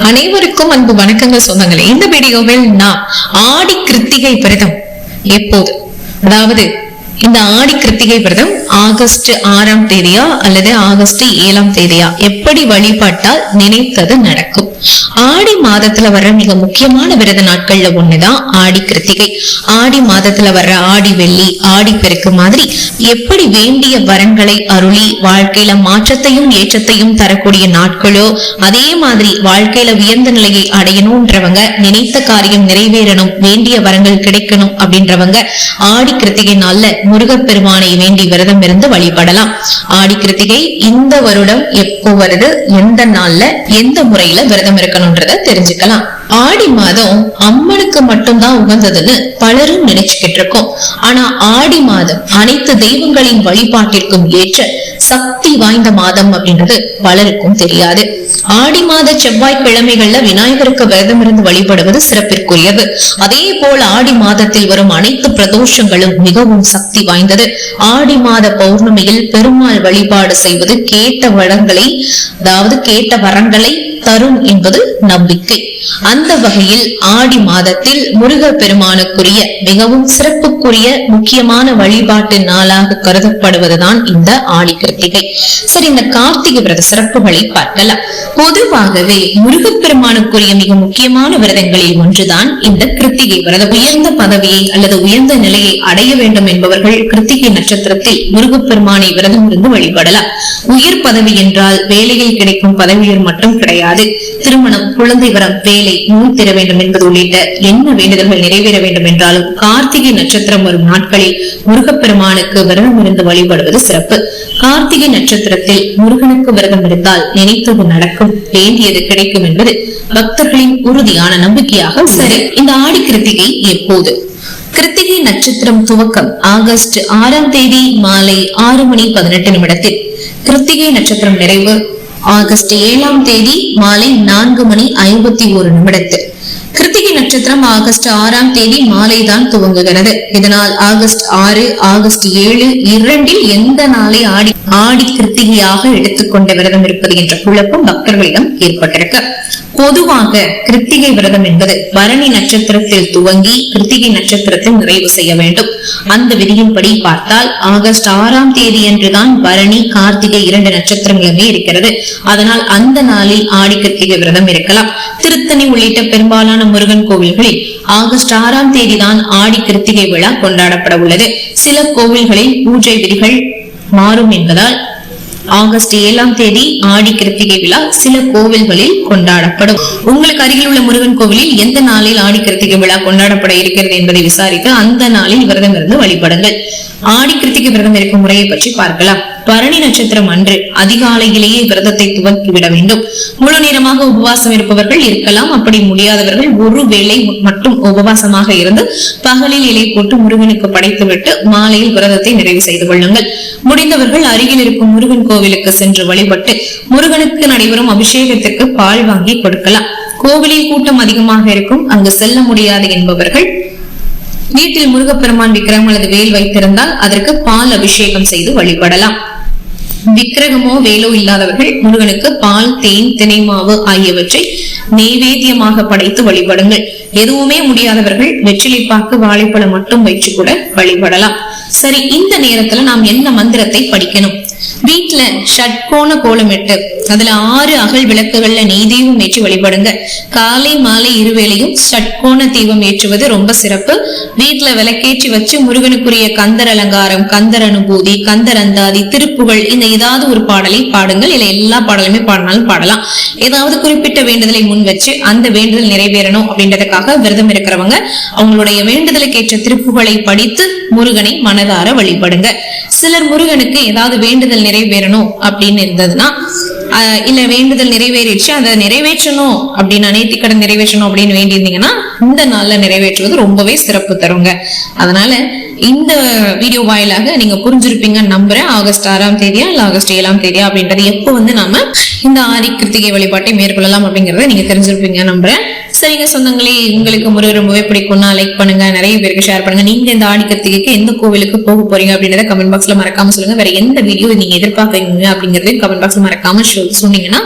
அனைவருக்கும் அன்பு வணக்கங்கள் சொந்தங்களே. இந்த வீடியோவில் நாம் ஆடி கிருத்திகை விரதம் எப்போது, அதாவது இந்த ஆடி கிருத்திகை விரதம் ஆகஸ்ட் 6ஆம் தேதியா அல்லது ஆகஸ்ட் 7ஆம் தேதியா, எப்படி வழிபட்டால் நினைத்தது நடக்கும்? ஆடி மாதத்துல வர்ற மிக முக்கியமான விரத நாட்கள்ல ஒண்ணுதான் ஆடி கிருத்திகை. ஆடி மாதத்துல வர்ற ஆடி வெள்ளி, ஆடி பெருக்கு மாதிரி எப்படி வேண்டிய வரங்களை அருளி வாழ்க்கையில மாற்றத்தையும் ஏற்றத்தையும் தரக்கூடிய நாட்களோ, அதே மாதிரி வாழ்க்கையில உயர்ந்த நிலையை அடையணும்ன்றவங்க, நினைத்த காரியம் நிறைவேறணும், வேண்டிய வரங்கள் கிடைக்கணும் அப்படின்றவங்க ஆடி கிருத்திகை நாள்ல முருகப்பெருமானை வேண்டி விரதம் இருந்து வழிபடலாம். ஆடி கிருத்திகை இந்த வருடம் எப்போ வருது, எந்த நாள்ல எந்த முறையில விரதம் இருக்கணும்ன்றத தெரிஞ்சுக்கலாம். ஆடி மாதம் அம்மனுக்கு மட்டும்தான் உகந்ததுன்னு பலரும் நினைச்சுக்கிட்டு இருக்கோம். ஆனா ஆடி மாதம் அனைத்து தெய்வங்களின் வழிபாட்டிற்கும் ஏற்ற சக்தி வாய்ந்த மாதம் அப்படின்றது பலருக்கும் தெரியாது. ஆடி மாத செவ்வாய்க்கிழமைகள்ல விநாயகருக்கு விரதம் இருந்து வழிபடுவது சிறப்பிற்குரியது. அதே போல் ஆடி மாதத்தில் வரும் அனைத்து பிரதோஷங்களும் மிகவும் சக்தி வாய்ந்தது. ஆடி மாத பௌர்ணமியில் பெருமாள் வழிபாடு செய்வது கேட்ட வரங்களை, அதாவது கேட்ட வரங்களை தரும் என்பது நம்பிக்கை. அந்த வகையில் ஆடி மாதத்தில் முருக பெருமானுக்குரிய மிகவும் சிறப்புக்குரிய முக்கியமான வழிபாட்டு நாளாக கருதப்படுவதுதான் இந்த ஆடி கிருத்திகை. சரி, இந்த கார்த்திகை விரத சிறப்புகளை பார்க்கலாம். பொதுவாகவே முருகப்பெருமானுக்குரிய மிக முக்கியமான விரதங்களில் ஒன்றுதான் இந்த கிருத்திகை விரதம். உயர்ந்த பதவியை அல்லது உயர்ந்த நிலையை அடைய வேண்டும் என்பவர்கள் கிருத்திகை நட்சத்திரத்தில் முருகப்பெருமானை விரதம் இருந்து வழிபடலாம். உயர் பதவி என்றால் வேலையில் கிடைக்கும் பதவியில் மட்டும் கிடையாது. திருமணம், குழந்தை வரம், வேலை, நோய் தர வேண்டும் என்பது உள்ளிட்ட என்ன வேண்டுதல்கள் நிறைவேற வேண்டும் என்றாலும் கார்த்திகை நட்சத்திரம் வரும் நாட்களில் முருகப்பெருமானுக்கு விரதம் இருந்து வழிபடுவது சிறப்பு. கார்த்திகை நட்சத்திரத்தில் முருகனுக்கு விரதம் இருந்தால் நினைத்தது நடக்கும், வேண்டியது கிடைக்கும் என்பது பக்தர்களின் உறுதியான நம்பிக்கையாக. சரி, இந்த ஆடி கிருத்திகை எப்போது? கிருத்திகை நட்சத்திரம் துவக்கம் ஆகஸ்ட் 6ஆம் தேதி மாலை 6:18 கிருத்திகை நட்சத்திரம் நிறைவு ஆகஸ்ட் 7ஆம் தேதி மாலை 4:51 கிருத்திகை நட்சத்திரம் ஆகஸ்ட் 6ஆம் தேதி மாலை தான் துவங்குகிறது. இதனால் ஆகஸ்ட் 6, ஆகஸ்ட் 7 இரண்டில் எந்த நாளை ஆடி கிருத்திகையாக எடுத்துக்கொண்ட விரதம் இருப்பது என்ற குழப்பம் பக்தர்களிடம் ஏற்பட்டிருக்கு. பொதுவாக கிருத்திகை விரதம் என்பது பரணி நட்சத்திரத்தில் துவங்கி கிருத்திகை நட்சத்திரத்தில் நிறைவு செய்ய வேண்டும். அந்த விதியின்படி பார்த்தால் ஆகஸ்ட் 6ஆம் தேதி அன்றுதான் பரணி, கார்த்திகை 2 நட்சத்திரங்களுமே இருக்கிறது. அதனால் அந்த நாளில் ஆடி கிருத்திகை விரதம் இருக்கலாம். திருத்தணி உள்ளிட்ட பெரும்பாலான முருகன் கோவில்களில் ஆகஸ்ட் 6ஆம் தேதி தான் ஆடி கிருத்திகை விழா கொண்டாடப்பட உள்ளது. சில கோவில்களில் பூஜை விதிகள் மாறும் என்பதால் ஆகஸ்ட் 7ஆம் தேதி ஆடி கிருத்திகை விழா சில கோவில்களில் கொண்டாடப்படும். உங்களுக்கு அருகில் உள்ள முருகன் கோவிலில் எந்த நாளில் ஆடி கிருத்திகை விழா கொண்டாடப்பட இருக்கிறது என்பதை விசாரித்து அந்த நாளில் விரதம் இருந்து வழிபடுங்கள். ஆடி கிருத்திகை விரதம் இருக்கும் முறையை பற்றி பார்க்கலாம். பரணி நட்சத்திரம் அன்று அதிகாலையிலேயே விரதத்தை துவக்கிவிட வேண்டும். முழு நேரமாக உபவாசம் இருப்பவர்கள் இருக்கலாம். அப்படி முடியாதவர்கள் ஒரு வேளை மட்டும் உபவாசமாக இருந்து பகலில் இலை போட்டு முருகனுக்கு படைத்துவிட்டு மாலையில் விரதத்தை நிறைவு செய்து கொள்ளுங்கள். முடிந்தவர்கள் அருகில் இருக்கும் முருகன் கோவிலுக்கு சென்று வழிபட்டு முருகனுக்கு நடைபெறும் அபிஷேகத்திற்கு பால் வாங்கி கொடுக்கலாம். கோவிலில் கூட்டம் அதிகமாக இருக்கும், அங்கு செல்ல முடியாது என்பவர்கள் வீட்டில் முருகப்பெருமான் விக்கிரகம் அல்லது வேல் வைத்திருந்தால் அதற்கு பால் அபிஷேகம் செய்து வழிபடலாம். விக்கிரகமோ வேலோ இல்லாதவர்கள் முருகனுக்கு பால், தேன், தினை மாவு ஆகியவற்றை நெய்வேத்தியமாக படைத்து வழிபடுங்கள். எதுவுமே முடியாதவர்கள் வெற்றிலைப்பாக்கு, வாழைப்பழம் மட்டும் வைத்து கூட வழிபடலாம். சரி, இந்த நேரத்துல நாம் என்ன மந்திரத்தை படிக்கணும்? வீட்டுல ஷட்கோண கோலமிட்டு அதுல 6 அகல் விளக்குகள்ல நெய் தீபம் ஏற்றி வழிபடுங்க. காலை மாலை இருவேளையும் ஷட்கோண தீபம் ஏற்றுவது ரொம்ப சிறப்பு. வீட்டுல விளக்கேற்றி வச்சு முருகனுக்குரிய கந்தர் அலங்காரம், கந்தர் அனுபூதி, கந்தர் அந்தாதி, திருப்புகழ், இந்த ஏதாவது ஒரு பாடலை பாடுங்கள். இல்ல எல்லா பாடலுமே பாடினாலும் பாடலாம். ஏதாவது குறிப்பிட்ட வேண்டுதலை முன் வச்சு அந்த வேண்டுதல் நிறைவேறணும் அப்படின்றதுக்காக விரதம் இருக்கிறவங்க அவங்களுடைய வேண்டுதலுக்கு ஏற்ற திருப்புகளை படித்து முருகனை மனதார வழிபடுங்க. சிலர் முருகனுக்கு ஏதாவது வேண்டுதல் நிறைவேறணும் அப்படின்னு இருந்ததுன்னா, இல்ல வேண்டுதல் நிறைவேறிடுச்சு அதை நிறைவேற்றணும் அப்படின்னு, அனைத்து கடன் நிறைவேற்றணும் அப்படின்னு வேண்டி இருந்தீங்கன்னா இந்த நாள்ல நிறைவேற்றுவது ரொம்பவே சிறப்பு தருங்க. அதனால இந்த வீடியோ வாயிலாக நீங்க புரிஞ்சிருப்பீங்க நம்புறேன். ஆகஸ்ட் 6ஆம் தேதியா இல்ல ஆகஸ்ட் 7ஆம் தேதியா அப்படின்றது எப்போ நாம இந்த ஆடி கிருத்திகை வழிபாட்டை மேற்கொள்ளலாம் அப்படிங்கறத நீங்க தெரிஞ்சிருப்பீங்க நம்புறேன். சரிங்க சொந்தங்களே, உங்களுக்கு முருகர் ரொம்பவே பிடிக்கும்னா லைக் பண்ணுங்க, நிறைய பேருக்கு ஷேர் பண்ணுங்க. நீங்க இந்த ஆடி கிருத்திகைக்கு எந்த கோவிலுக்கு போக போறீங்க அப்படின்றத கமெண்ட் பாக்ஸ்ல மறக்காம சொல்லுங்க. வேற எந்த வீடியோ நீங்க எதிர்பார்க்கறீங்க அப்படிங்கறதையும் கமெண்ட் பாக்ஸ்ல மறக்காம சொன்னீங்கன்னா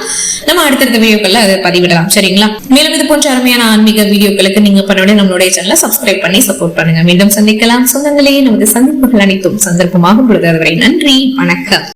நம்ம அடுத்தடுத்த வீடியோக்கள்ல அதை பதிவிடலாம். சரிங்களா? மேலும் இது போன்ற அருமையான ஆன்மீக வீடியோக்களுக்கு நீங்க பண்ண நம்மளுடைய சேனலை சப்ஸ்கிரைப் பண்ணி சப்போர்ட் பண்ணுங்க. மீண்டும் சந்திக்கலாம் சொந்தங்களே. நமது சந்திப்புகள் அனைத்தும் சந்தர்ப்பமாகும் பொழுது அதுவரை நன்றி, வணக்கம்.